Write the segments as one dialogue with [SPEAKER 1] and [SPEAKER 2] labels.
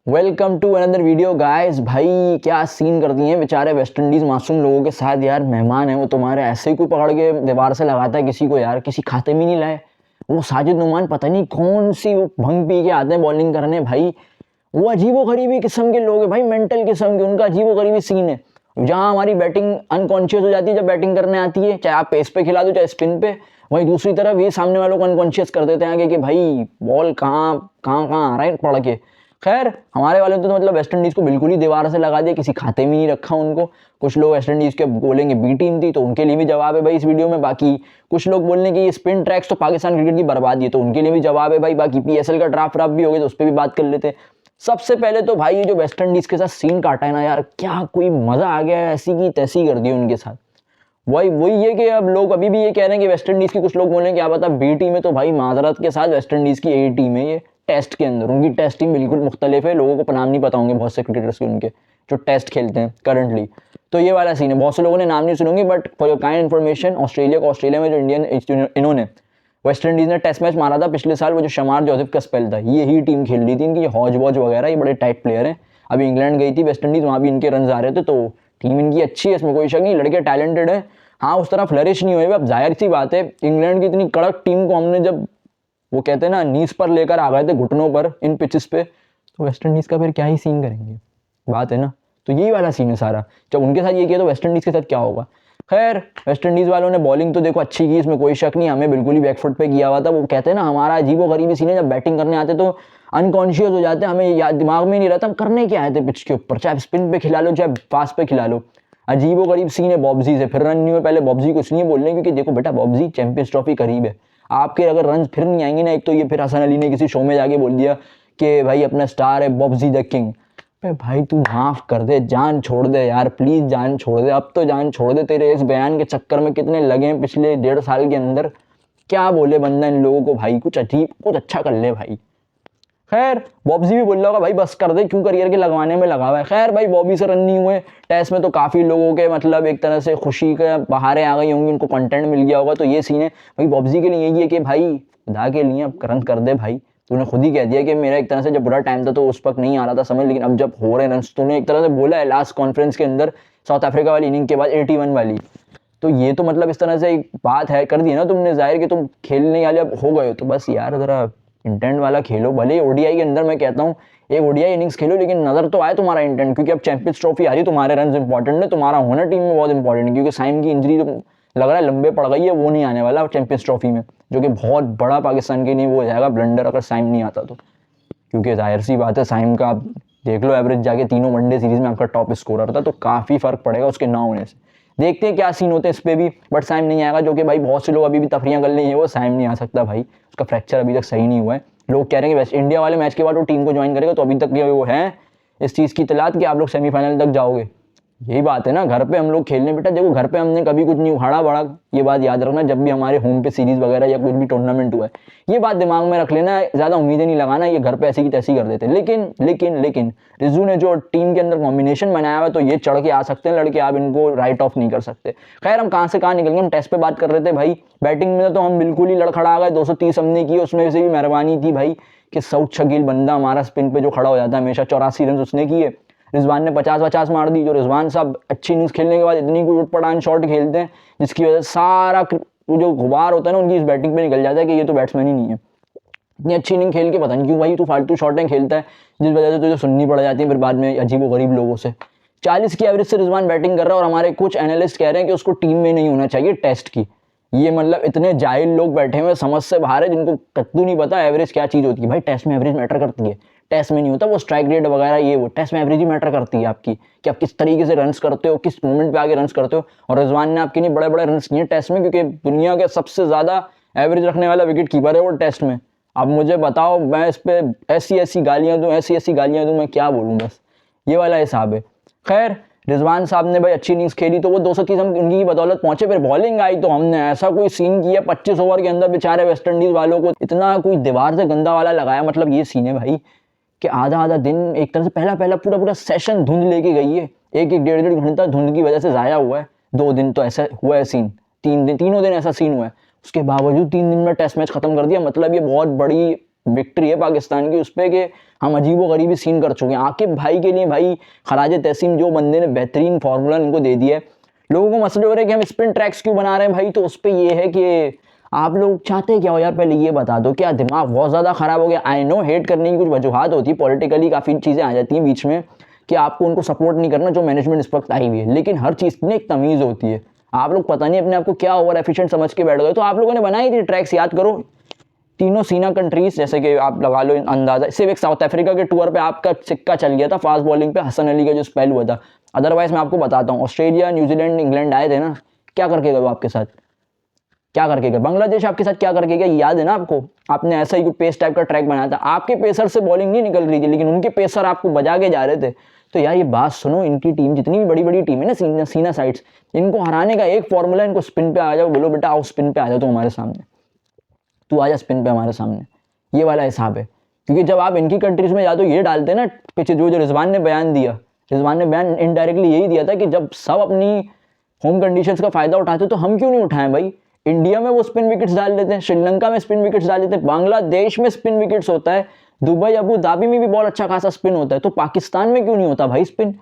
[SPEAKER 1] Welcome to another video guys. भाई क्या scene कर दिए हैं बेचारे वेस्ट इंडीज मासूम लोगों के साथ। यार मेहमान है वो तुम्हारे, ऐसे ही कोई पकड़ के दीवार से लगाता है किसी को, यार किसी खाते में नहीं लाए। वो साजिद नुमान पता नहीं कौन सी वो भंग पी के आते हैं बॉलिंग करने भाई। वो अजीबो गरीबी किस्म के लोग हैं भाई, मेंटल किस्म के, उनका अजीबो गरीबी सीन है। जहाँ हमारी बैटिंग अनकॉन्शियस हो जाती है जब बैटिंग करने आती है, चाहे आप पेस पे खिला दो चाहे स्पिन पे, वहीं दूसरी तरफ ये सामने वालों को अनकॉन्शियस कर देते हैं आगे कि भाई बॉल कहाँ कहाँ कहाँ आ रहा है पड़ के। खैर हमारे वाले तो मतलब वेस्ट इंडीज को बिल्कुल ही दीवार से लगा दिया, किसी खाते में नहीं रखा उनको। कुछ लोग वेस्ट इंडीज के बोलेंगे बी टीम थी, तो उनके लिए भी जवाब है भाई इस वीडियो में। बाकी कुछ लोग बोलने कि ये स्पिन ट्रैक्स तो पाकिस्तान क्रिकेट की बर्बादी है, तो उनके लिए भी जवाब है भाई। बाकी पीएसएल का ड्राफ्ट भी हो गया तो उस पर भी बात कर लेते हैं। सबसे पहले तो भाई ये जो वेस्ट इंडीज के साथ सीन काटा है ना यार, क्या कोई मजा आ गया है, ऐसी की तैसी कर दी उनके साथ। वही वही है कि अब लोग अभी भी ये कह रहे हैं कि वेस्ट इंडीज की, कुछ लोग बोलेंगे क्या पता बी टीम है, तो भाई माजरत के साथ वेस्ट इंडीज की ए टीम है ये। टेस्ट के अंदर उनकी टेस्ट टीम बिल्कुल मुख्तलिफ है। लोगों को नाम नहीं पता होंगे बहुत से क्रिकेटर्स के उनके जो टेस्ट खेलते हैं करंटली। तो ये वाला सीन है, बहुत से लोगों ने नाम नहीं सुनेंगे, but for your kind information, Australia में जो इंडियन इन्होंने वेस्ट इंडीज ने टेस्ट मैच मारा था पिछले साल, वो जो शमार जोसेफ का स्पेल था, ये ही टीम खेल रही थी इनकी। हॉज वॉज वगैरह ये बड़े टाइट प्लेयर हैं। अभी इंग्लैंड गई थी वेस्ट इंडीज, वहाँ भी इनके रन आ रहे थे, तो टीम इनकी अच्छी है, इसमें कोई शक नहीं। लड़के टैलेंटेड है, हाँ उस तरह फ्लरिश नहीं हुए। अब जाहिर सी बात है, इंग्लैंड की इतनी कड़क टीम को हमने जब वो कहते हैं ना नीज पर लेकर आ गए थे, घुटनों पर इन पिचेस पे, तो वेस्ट इंडीज का फिर क्या ही सीन करेंगे, बात है ना। तो यही वाला सीन है सारा। जब उनके साथ ये किया तो वेस्ट इंडीज के साथ क्या होगा। खैर वेस्ट इंडीज वालों ने बॉलिंग तो देखो अच्छी की, इसमें कोई शक नहीं, हमें बिल्कुल ही बैकफुट पे किया हुआ था। वो कहते हैं ना हमारा अजीबो गरीबी सीन है, जब बैटिंग करने आते तो अनकॉन्शियस हो जाते हैं, हमें याद दिमाग में नहीं रहता हम करने क्या आए थे पिच के ऊपर, चाहे स्पिन पे खिला लो चाहे फास्ट पे खिला लो। अजीबो गरीब सीन है बॉब्जी से। फिर रन नहीं हुए, पहले बॉब्जी को इसलिए बोल रहे हैं क्योंकि देखो बेटा बॉब्जी चैंपियंस ट्रॉफी करीब है, आपके अगर रन फिर नहीं आएंगे ना, एक तो ये फिर हसन अली ने किसी शो में जाके बोल दिया कि भाई अपना स्टार है बॉब्जी द किंग। भाई तू माफ कर दे, जान छोड़ दे यार, प्लीज जान छोड़ दे, अब तो जान छोड़ दे। तेरे इस बयान के चक्कर में कितने लगे हैं पिछले 1.5 साल के अंदर। क्या बोले बंदा इन लोगों को भाई, कुछ अजीब कुछ अच्छा कर ले भाई। खैर बॉब्जी भी बोल रहा होगा भाई बस कर दे, क्यों करियर के लगवाने में लगा हुआ है। खैर भाई बॉबी से रन नहीं हुए टेस्ट में, तो काफी लोगों के मतलब एक तरह से खुशी के बहारें आ गई होंगी, उनको कंटेंट मिल गया होगा। तो ये सीन है भाई बॉब्जी के लिए, यही है कि भाई खुदा के लिए अब रन कर दे भाई। तूने खुद ही कह दिया कि मेरा एक तरह से जब बुरा टाइम था तो उस वक्त नहीं आ रहा था समझ, लेकिन अब जब हो रहे रन, तूने एक तरह से बोला है लास्ट कॉन्फ्रेंस के अंदर साउथ अफ्रीका वाली इनिंग के बाद 81 वाली, तो ये तो मतलब इस तरह से एक बात है कर दी ना तुमने जाहिर कि तुम खेलने वाले अब हो गए हो। तो बस यार जरा इंटेंट वाला खेलो, भले ही ओडीआई के अंदर मैं कहता हूँ एक ओडीआई इनिंग्स खेलो, लेकिन नजर तो आए तुम्हारा इंटेंट, क्योंकि अब चैंपियंस ट्रॉफी आ रही, तुम्हारे रन इंपॉर्टेंट है, तुम्हारा होना टीम में बहुत इंपॉर्टेंट है। क्योंकि साइम की इंजरी तो लग रहा है लंबे पड़ गई है, वो नहीं आने वाला चैंपियंस ट्रॉफी में, जो कि बहुत बड़ा पाकिस्तान के लिए वो हो जाएगा ब्लंडर अगर साइम नहीं आता तो। क्योंकि जाहिर सी बात है साइम का आप देख लो एवरेज जाके तीनों वनडे सीरीज में आपका टॉप स्कोरर था, तो काफी फर्क पड़ेगा उसके ना होने से। देखते हैं क्या सीन होते हैं इस पे भी, बट साइम नहीं आएगा, जो कि भाई बहुत से लोग अभी भी तफरियां कर रही है वो साइम नहीं आ सकता भाई, उसका फ्रैक्चर अभी तक सही नहीं हुआ है। लोग कह रहे हैं कि वेस्ट इंडिया वाले मैच के बाद वो टीम को ज्वाइन करेगा, तो अभी तक वो है इस चीज़ की इतलात कि आप लोग सेमीफाइनल तक जाओगे। यही बात है ना, घर पे हम लोग खेलने बेटा, देखो घर पे हमने कभी कुछ नहीं उखाड़ा बड़ा, ये बात याद रखना जब भी हमारे होम पे सीरीज वगैरह या कुछ भी टूर्नामेंट हुआ है, ये बात दिमाग में रख लेना। ज़्यादा उम्मीदें नहीं लगाना, ये घर पे ऐसी की तैसी कर देते। लेकिन लेकिन लेकिन रिजू ने जो टीम के अंदर कॉम्बिनेशन बनाया हुआ, तो ये चढ़ के आ सकते हैं लड़के, आप इनको राइट ऑफ नहीं कर सकते। खैर हम कहाँ से कहाँ निकल गए, हम टेस्ट पे बात कर रहे थे भाई। बैटिंग में तो हम बिल्कुल ही लड़खड़ा गए, 230 हमने की, उसमें से भी मेहरबानी थी भाई कि साउथ शकील बंदा हमारा स्पिन पे जो खड़ा हो जाता है हमेशा, 84 रन उसने किए। रिजवान ने 50-50 मार दी। जो रिजवान साहब अच्छी इनिंग्स खेलने के बाद इतनी कोई उटपटांग शॉट खेलते हैं जिसकी वजह से सारा जो गुबार होता है ना उनकी इस बैटिंग पे निकल जाता है कि ये तो बैट्समैन ही नहीं है। इतनी अच्छी इनिंग खेल के पता नहीं क्यों भाई तू फालतू शॉटें खेलता है, जिस वजह से तुझे सुननी पड़ जाती है फिर बाद में अजीब व गरीब लोगों से। 40 की एवरेज से रिजवान बैटिंग कर रहा है, और हमारे कुछ एनालिस्ट कह रहे हैं कि उसको टीम में नहीं होना चाहिए टेस्ट की। ये मतलब इतने जाहिल लोग बैठे हुए समझ से बाहर है, जिनको कद्दू नहीं पता एवरेज क्या चीज़ होती है। भाई टेस्ट में एवरेज मैटर करती है, टेस्ट में नहीं होता वो स्ट्राइक रेट वगैरह, ये वो टेस्ट में एवरेज ही मैटर करती है आपकी, कि आप किस तरीके से रन्स करते हो, किस मोमेंट पे आगे रन्स करते हो। और रिजवान ने आपके लिए बड़े बड़े रन्स किए टेस्ट में, क्योंकि दुनिया के सबसे ज़्यादा एवरेज रखने वाला विकेट कीपर है वो टेस्ट में। अब मुझे बताओ मैं इस पर ऐसी गालियाँ दूँ, ऐसी गालियाँ दूँ, मैं क्या बोलूँ, बस ये वाला हिसाब है। खैर रिजवान साहब ने भाई अच्छी इनिंग्स खेली, तो वो 230 हम उनकी बदौलत पहुंचे। फिर बॉलिंग आई तो हमने ऐसा कोई सीन किया 25 ओवर के अंदर, बेचारे वेस्ट इंडीज वालों को इतना कोई दीवार से गंदा वाला लगाया। मतलब ये सीन है भाई कि आधा दिन एक तरह से पहला पूरा सेशन धुंध लेके गई है, एक 1.5 घंटा धुंध की वजह से जाया हुआ है। 2 दिन तो ऐसा हुआ है सीन, तीनों दिन ऐसा सीन हुआ है। उसके बावजूद 3 दिन में टेस्ट मैच खत्म कर दिया। मतलब ये बहुत बड़ी विक्ट्री है पाकिस्तान की उस पर कि हम अजीबोगरीबी सीन कर चुके हैं। आकिब भाई के लिए भाई खराज तहसीन, जो बंदे ने बेहतरीन फार्मूला इनको दे दिया है। लोगों को मसले हो रहे हैं कि हम स्पिन ट्रैक्स क्यों बना रहे हैं भाई, तो उस पर ये है कि आप लोग चाहते क्या हो यार, पहले ये बता दो, क्या दिमाग बहुत ज़्यादा ख़राब हो गया? आई नो हेट करने की कुछ वजूहत होती है, पॉलिटिकली काफ़ी चीज़ें आ जाती हैं बीच में कि आपको उनको सपोर्ट नहीं करना, जो मैनेजमेंट इस वक्त आई हुई है, लेकिन हर चीज़ की एक तमीज़ होती है। आप लोग पता नहीं अपने आप को क्या ओवर एफिशिएंट समझ के बैठ गए। तो आप लोगों ने बनाई थी ट्रैक्स, याद करो, तीनों सीना कंट्रीज, जैसे कि आप लगा लो अंदाजा, सिर्फ एक साउथ अफ्रीका के टूर पे आपका सिक्का चल गया था फास्ट बॉलिंग पे, हसन अली का जो स्पेल हुआ था। अदरवाइज मैं आपको बताता हूँ, ऑस्ट्रेलिया, न्यूजीलैंड, इंग्लैंड आए थे ना, क्या करके गए आपके साथ, क्या करके गए? बांग्लादेश आपके साथ क्या करके गया, याद है ना आपको? आपने ऐसा ही पेस टाइप का ट्रैक बनाया था, आपके पेसर से बॉलिंग नहीं निकल रही थी, लेकिन उनके पेसर आपको बजा के जा रहे थे। तो यार ये बात सुनो, इनकी टीम जितनी भी बड़ी बड़ी टीम है ना, सीना साइड्स, इनको हराने का एक फॉर्मूला, इनको स्पिन पे आ जाओ, बोलो बेटा आओ स्पिन पे आ जाओ, तो हमारे सामने तू आ जा स्पिन पे हमारे सामने, ये वाला हिसाब है। क्योंकि जब आप इनकी कंट्रीज में या तो ये डालते ना पीछे, जो रिजवान ने बयान दिया, रिजवान ने बयान इनडायरेक्टली यही दिया था कि जब सब अपनी होम कंडीशंस का फायदा उठाते तो हम क्यों नहीं उठाएं भाई। इंडिया में वो स्पिन विकेट्स डाल देते हैं, श्रीलंका में स्पिन विकेट्स डाल देते हैं, बांग्लादेश में स्पिन विकेट्स होता है, दुबई अबू धाबी में भी बहुत अच्छा खासा स्पिन होता है, तो पाकिस्तान में क्यों नहीं होता भाई स्पिन?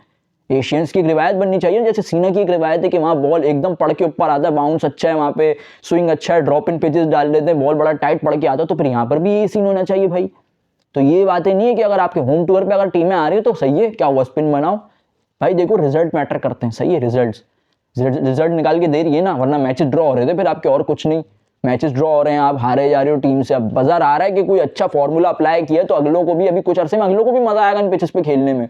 [SPEAKER 1] एशियंस की एक रिवायत बननी चाहिए, जैसे सीना की एक रिवायत है कि वहाँ बॉल एकदम पड़ के ऊपर आता है, बाउंस अच्छा है, वहाँ पे स्विंग अच्छा है, ड्रॉप इन पिचेस डाल देते हैं, बॉल बड़ा टाइट पड़ के आता है, तो फिर यहाँ पर भी यही सीन होना चाहिए भाई। तो ये बातें नहीं है कि अगर आपके होम टूर पे अगर टीमें आ रही है तो सही है, क्या हुआ स्पिन बनाओ भाई। देखो रिजल्ट मैटर करते हैं, सही है, रिजल्ट निकाल के दे रही है ना, वरना मैचेस ड्रॉ हो रहे थे फिर आपके, और कुछ नहीं, मैचेस ड्रॉ हो रहे हैं, आप हारे जा रहे हो टीम से। अब बाजार आ रहा है कि कोई अच्छा फॉर्मूला अप्लाई किया तो अगलों को भी, अभी कुछ अरसे में अगलों को भी मजा आएगा इन पिचेस पे खेलने में।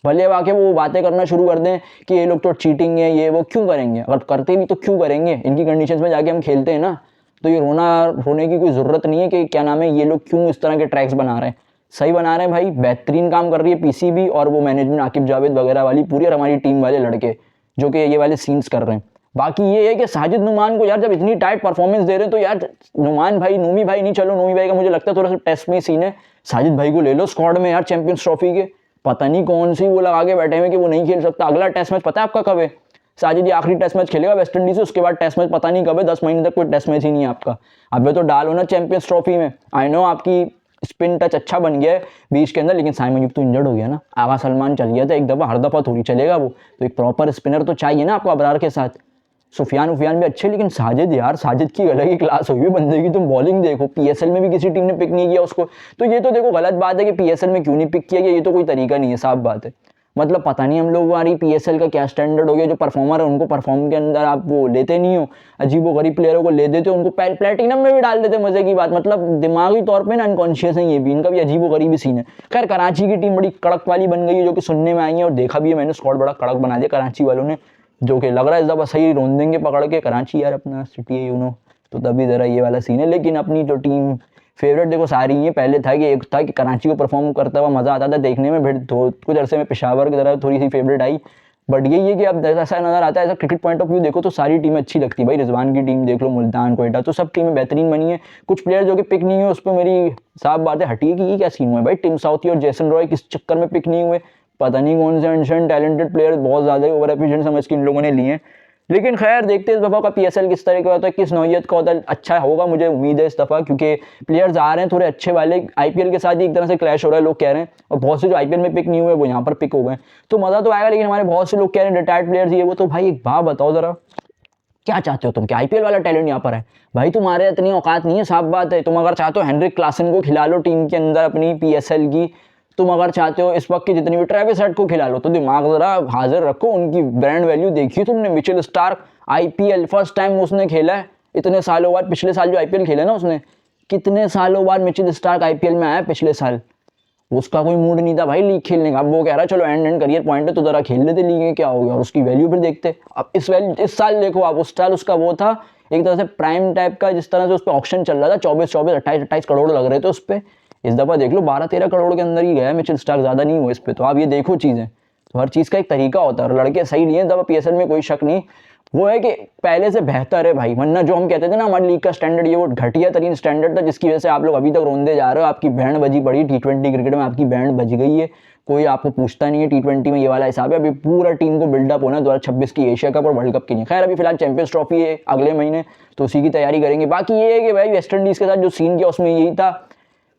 [SPEAKER 1] भले वाके वो बातें करना शुरू कर दें कि ये लोग तो चीटिंग है, ये वो, क्यों करेंगे? अगर करते भी तो क्यों करेंगे? इनकी कंडीशंस में जाके हम खेलते हैं ना, तो ये होने की कोई ज़रूरत नहीं है कि क्या नाम है, ये लोग क्यों इस तरह के ट्रैक्स बना रहे हैं। सही बना रहे हैं भाई, बेहतरीन काम कर रही है पीसीबी और वो मैनेजमेंट, आकिब जावेद वगैरह वाली पूरी, और हमारी टीम वाले लड़के जो कि ये वाले सीन्स कर रहे हैं। बाकी ये है कि साजिद नुमान को यार जब इतनी टाइट परफॉर्मेंस दे रहे हैं तो यार नुमान भाई, नूमी भाई नहीं, चलो नूमी भाई का मुझे लगता है थोड़ा सा टेस्ट में सीन है, साजिद भाई को ले लो स्क्वाड में यार, चैंपियंस ट्रॉफी के पता नहीं कौन सी वो लगा के बैठे हुए कि वो नहीं खेल सकता। अगला टेस्ट मैच पता है आपका कब है? साजिद ये आखिरी टेस्ट मैच खेलेगा वेस्ट इंडीज से, उसके बाद टेस्ट मैच पता नहीं कब है, 10 महीने तक कोई टेस्ट मैच ही नहीं है आपका। अब तो डालो ना चैंपियंस ट्रॉफी में। आई नो आपकी स्पिन टच अच्छा बन गया है बीच के अंदर, लेकिन साइमन यूब तो इंजर्ड हो गया ना, आगा सलमान चल गया था एक दफ़ा, हर दफ़ा थोड़ी चलेगा वो, तो एक प्रॉपर स्पिनर तो चाहिए ना आपको अबरार के साथ। सुफियान भी अच्छे, लेकिन साजिद यार, साजिद की अलग ही क्लास हुई है बंदे की। तुम बॉलिंग देखो, पीएसएल में भी किसी टीम ने पिक नहीं किया उसको, तो ये तो देखो गलत बात है कि पीएसएल में क्यों नहीं पिक किया गया, ये तो कोई तरीका नहीं है, साफ बात है। मतलब पता नहीं हम लोग हमारी पीएसएल का क्या स्टैंडर्ड हो गया, जो परफॉर्मर है उनको परफॉर्म के अंदर आप वो लेते नहीं हो, अजीबो गरीब प्लेयरों को ले देते हो, उनको प्लेटिनम में भी डाल देते, मजे की बात। मतलब दिमागी तौर पे ना अनकॉन्शियस है ये भी, इनका भी अजीबो गरीबी सीन है। खैर कराची की टीम बड़ी कड़क वाली बन गई है, जो कि सुनने में आई है, और देखा भी है मैंने, स्क्वाड बड़ा कड़क बना दिया कराची वालों ने, जो कि लग रहा है इस दफ़ा सही रोन देंगे पकड़ के। कराची यार अपना सिटी है यू नो, तो तभी ज़रा ये वाला सीन है। लेकिन अपनी जो टीम फेवरेट देखो सारी ही है, पहले था कि एक था कि कराची को परफॉर्म करता हुआ मज़ा आता था देखने में, फिर कुछ अरसे में पेशावर की तरह थोड़ी सी फेवरेट आई, बट यही है कि अब ऐसा नज़र आता है, ऐसा क्रिकेट पॉइंट ऑफ व्यू देखो तो सारी टीमें अच्छी लगती है भाई। रिजवान की टीम देख लो, मुल्तान, कोयटा, तो सब टीमें बेहतरीन बनी है। कुछ प्लेयर जो कि पिक नहीं हुए, उस पर मेरी साफ बात है हटी है कि ये क्या सीन हुआ है भाई। टिम साउथी और जेसन रॉय किस चक्कर में पिक नहीं हुए, पता नहीं कौन से अनशन टैलेंटेड प्लेयर बहुत ज़्यादा ओवर एफिशिएंट समझ के इन लोगों ने लिए हैं। लेकिन खैर देखते हैं इस दफ़ा का पीएसएल किस तरह का होता है, किस नौयत का होता है। अच्छा होगा मुझे उम्मीद है इस दफ़ा, क्योंकि प्लेयर्स आ रहे हैं थोड़े अच्छे वाले, आईपीएल के साथ ही एक तरह से क्लैश हो रहा है लोग कह रहे हैं, और बहुत से जो आईपीएल में पिक नहीं हुए वो यहाँ पर पिक हो गए, तो मज़ा तो आएगा। लेकिन हमारे बहुत से लोग कह रहे हैं रिटायर्ड प्लेयर्स ये वो, तो भाई एक बात बताओ ज़रा, क्या चाहते हो तुम? क्या आईपीएल वाला टैलेंट यहाँ पर है भाई? तुम्हारे इतनी औकात नहीं है, साफ बात है। तुम अगर चाहते हो हेनरिक क्लासन को खिला लो टीम के अंदर अपनी पीएसएल की, तुम अगर चाहते हो इस वक्त की जितनी भी ट्रेविस हेड को खिला लो, तो दिमाग जरा हाजिर रखो, उनकी ब्रांड वैल्यू देखिए तुमने। Mitchell Starc IPL first time उसने खेला है इतने सालों बाद, पिछले साल जो आईपीएल खेला ना उसने, कितने सालों बाद मिचेल स्टार्क आईपीएल में आया पिछले साल, उसका कोई मूड नहीं था भाई लीग खेलने का। अब वो कह रहा है चलो एंड करियर पॉइंट है तो जरा खेल लेते लीग, क्या हो गया, और उसकी वैल्यू फिर देखते। अब इस साल देखो आप, उस साल उसका वो था एक तरह से प्राइम टाइप का, जिस तरह से उस पर ऑक्शन चल रहा था, 24 28 करोड़ लग रहे थे उस पर। इस दफ़ा देख लो 12-13 करोड़ के अंदर ही गया मिचेल स्टार्क, ज़्यादा नहीं हुआ इस पर। तो आप ये देखो चीज़ें, तो हर चीज़ का एक तरीका होता है, और लड़के सही नहीं है दफ़ा पीएसएल में, कोई शक नहीं। वो है कि पहले से बेहतर है भाई, वरना जो हम कहते थे ना हमारी लीग का स्टैंडर्ड, ये वो घटिया तरीन स्टैंडर्ड था, जिसकी वजह से आप लोग अभी तक रोंदे जा रहे हो। आपकी बैंड बजी पड़ी T20 क्रिकेट में, आपकी बैंड बज गई है, कोई आपको पूछता नहीं है। T20 में ये वाला हिसाब है। अभी पूरा टीम को बिल्डअप होना 2026 की एशिया कप और वर्ल्ड कप के लिए। खैर अभी फिलहाल चैंपियंस ट्रॉफी है अगले महीने, तो उसी की तैयारी करेंगे। बाकी ये है कि भाई वेस्ट इंडीज़ के साथ जो सीन किया उसमें यही था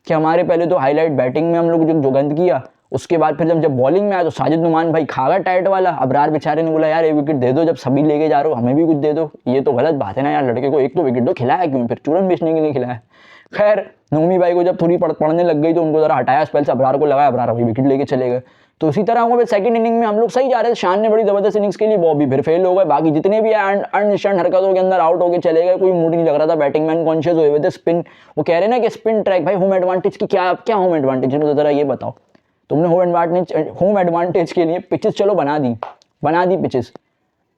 [SPEAKER 1] कि हमारे पहले तो हाईलाइट बैटिंग में हम लोग जो गंद किया, उसके बाद फिर जब बॉलिंग में आया तो साजिद नुमान भाई खा गया टाइट वाला। अबरार बेचारे ने बोला यार एक विकेट दे दो, जब सभी लेके जा रहे हो हमें भी कुछ दे दो। ये तो गलत बात है ना यार, लड़के को एक तो विकेट दो, खिलाया क्यों, फिर चूरन बेचने के लिए खिलाया। खैर नोमी भाई को जब थोड़ी पड़ने लग गई तो उनको जरा हटाया स्पेल से, अबरार को लगाया, अबरार भाई विकेट लेके चले गए। तो इसी तरह हुआ सेकंड इनिंग में हम लोग सही जा रहे थे, शान ने बड़ी जबरदस्त इनिंग्स के लिए, बॉबी फिर फेल हो गए, बाकी जितने भी अननिश्चित हरकतों के अंदर आउट होके चले गए, कोई मूड नहीं लग रहा था, बैटिंग मैन कॉन्शियस हुए हुए थे। स्पिन वो कह रहे ना कि स्पिन ट्रैक भाई होम एडवांटेज की क्या क्या होम एडवांटेज है, जरा ये बताओ तुमने होम एडवांटेज के लिए पिचेस चलो बना दी पिचेस,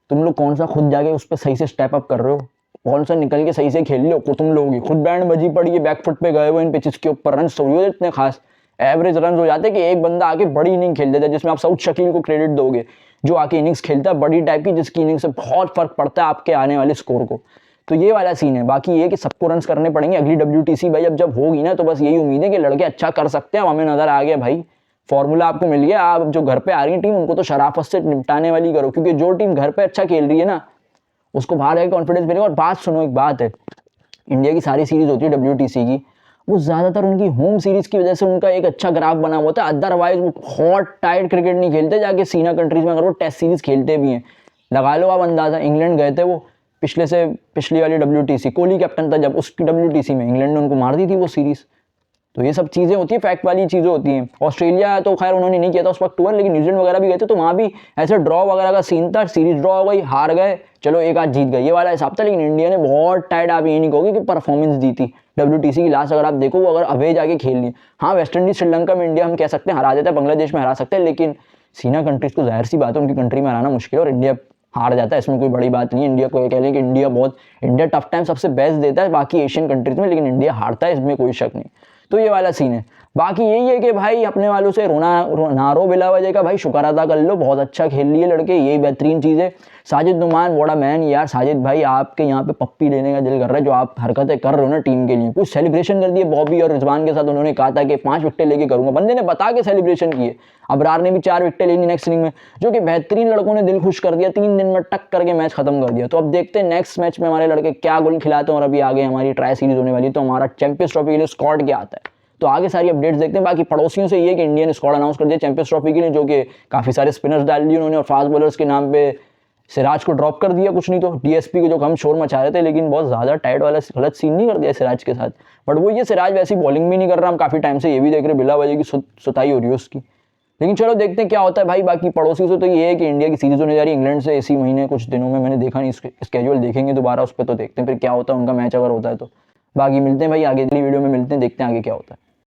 [SPEAKER 1] तुम लोग कौन सा खुद जाके उस पर सही से स्टेप अप कर रहे हो, कौन सा निकल के सही से खेल लो को तुम लोग खुद बैंड बजी पड़ी है, बैकफुट पे गए हुए इन पिचेस के ऊपर, रन हो जाते इतने खास एवरेज रन हो जाते कि एक बंदा आके बड़ी इनिंग खेल देता है, जिसमें आप साउथ शकील को क्रेडिट दोगे जो आके इनिंग्स खेलता है बड़ी टाइप की, जिसकी इनिंग से बहुत फर्क पड़ता है आपके आने वाले स्कोर को। तो ये वाला सीन है। बाकी ये कि सबको रन करने पड़ेंगे अगली WTC भाई अब जब होगी ना, तो बस यही उम्मीद है कि लड़के अच्छा कर सकते हैं। हमें नजर आ गया भाई, फॉर्मूला आपको मिल गया। आप जो घर पे आ रही है टीम उनको तो शराफत से निपटाने वाली करो, क्योंकि जो टीम घर पे अच्छा खेल रही है ना उसको बाहर आके कॉन्फिडेंस मिलेगा। और बात सुनो, एक बात है, इंडिया की सारी सीरीज होती है WTC की, वो ज़्यादातर उनकी होम सीरीज की वजह से उनका एक अच्छा ग्राफ बना हुआ था, अदरवाइज वो हॉट टाइट क्रिकेट नहीं खेलते जाके सीना कंट्रीज में, अगर वो टेस्ट सीरीज खेलते भी हैं। लगा लो आप अंदाजा, इंग्लैंड गए थे वो पिछली वाली WTC, कोहली कैप्टन था जब, उसकी WTC में इंग्लैंड ने उनको मार दी थी वो सीरीज। तो ये सब चीज़ें होती है, फैक्ट वाली चीज़ें होती हैं। ऑस्ट्रेलिया तो खैर उन्होंने नहीं किया था उस वक्त टूर, लेकिन न्यूजीलैंड वगैरह भी गए थे, तो वहाँ भी ऐसे ड्रॉ वगैरह का सीन था, सीरीज ड्रॉ हो गई, हार गए, चलो एक आध जीत गए, ये वाला हिसाब था। लेकिन इंडिया ने बहुत टाइट, आप ये नहीं कहोगे कि परफॉर्मेंस दी थी। WTC की लास्ट अगर आप देखो, वो अगर अवे जाके खेल ली, हाँ वेस्ट इंडीज श्रीलंका में इंडिया हम कह सकते हैं हरा देता है, बांग्लादेश में हरा सकते हैं, लेकिन सीना कंट्रीज को जाहिर सी बात है उनकी कंट्री में हराना मुश्किल है, और इंडिया हार जाता है, इसमें कोई बड़ी बात नहीं है। इंडिया को कह लें कि इंडिया टफ टाइम सबसे बेस्ट देता है बाकी एशियन कंट्रीज में, लेकिन इंडिया हारता है, इसमें कोई शक नहीं। तो ये वाला सीन है। बाकी यही है कि भाई अपने वालों से ना रो बिला वजह का, भाई शुक्र अदा कर लो, बहुत अच्छा खेल लिए लड़के, यही बेहतरीन चीज़ है। Sajid Numan what a man यार, साजिद भाई आपके यहाँ पे पप्पी लेने का दिल कर रहा है, जो आप हरकतें कर रहे हो ना टीम के लिए। कुछ सेलिब्रेशन कर दिए बॉबी और रिजवान के साथ, उन्होंने कहा था कि 5 विकेटें लेके करूंगा, बंदे ने बता के सेलिब्रेशन किए। अबरार ने भी 4 विकेटें लेनी नेक्स्ट इनिंग में, जो कि बेहतरीन, लड़कों ने दिल खुश कर दिया, 3 दिन में टक करके मैच खत्म कर दिया। तो अब देखते हैं नेक्स्ट मैच में हमारे लड़के क्या गोल खिलाते हैं, और अभी आगे हमारी ट्राई सीरीज होने वाली, तो हमारा चैंपियंस ट्रॉफी के लिए स्क्वाड क्या आता है, तो आगे सारी अपडेट्स देखते हैं। बाकी पड़ोसियों से ये कि इंडिया ने स्क्वाड अनाउंस कर दिया चैंपियंस ट्रॉफी के लिए, जो कि काफ़ी सारे स्पिनर्स डाल दिए उन्होंने, और फास्ट बॉलर्स के नाम पे सिराज को ड्रॉप कर दिया, कुछ नहीं तो DSP को जो हम शोर मचा रहे थे, लेकिन बहुत ज़्यादा टाइट वाला गलत सीन नहीं कर दिया सिराज के साथ। बट वो ये सिराज वैसी बॉलिंग भी नहीं कर रहा, हम काफ़ी टाइम से ये भी देख रहे बिला वजह की सुताई हो रही है उसकी। लेकिन चलो देखते हैं क्या होता है भाई। बाकी पड़ोसी से तो ये है कि इंडिया की सीरीज होने जा रही है इंग्लैंड से इसी महीने, कुछ दिनों में, मैंने देखा नहीं, स्केड्यूल देखेंगे दोबारा उस पर, तो देखते हैं फिर क्या होता है उनका मैच अगर होता है तो। बाकी मिलते हैं भाई आगे अगली वीडियो में, मिलते हैं, देखते हैं आगे क्या होता है।